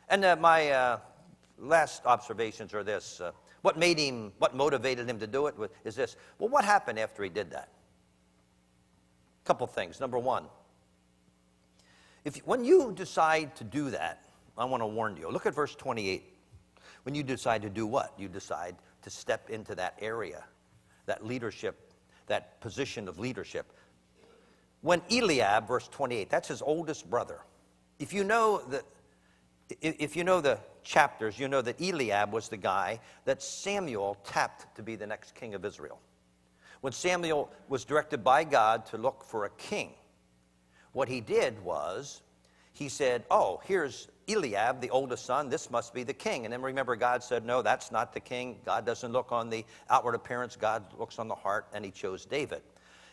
And my last observations are this. What motivated him to do it is this. Well, what happened after he did that? A couple things. Number one, when you decide to do that, I want to warn you. Look at verse 28. When you decide to do what? You decide to step into that area, that leadership, that position of leadership. When Eliab, verse 28, that's his oldest brother. If you know the chapters, you know that Eliab was the guy that Samuel tapped to be the next king of Israel. When Samuel was directed by God to look for a king, what he did was, he said, oh, here's Eliab, the oldest son, this must be the king. And then remember, God said, no, that's not the king. God doesn't look on the outward appearance. God looks on the heart, and he chose David.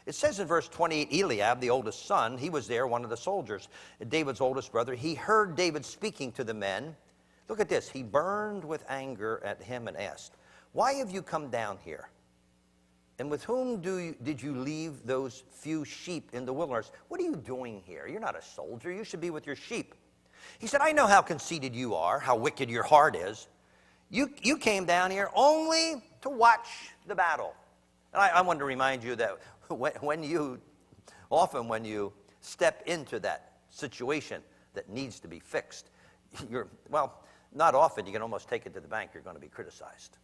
It says in verse 28, Eliab, the oldest son, he was there, one of the soldiers, David's oldest brother. He heard David speaking to the men. Look at this. He burned with anger at him and asked, why have you come down here? And with whom did you leave those few sheep in the wilderness? What are you doing here? You're not a soldier. You should be with your sheep. He said, I know how conceited you are, how wicked your heart is. You came down here only to watch the battle. And I want to remind you that when you step into that situation that needs to be fixed, not often, you can almost take it to the bank, you're going to be criticized.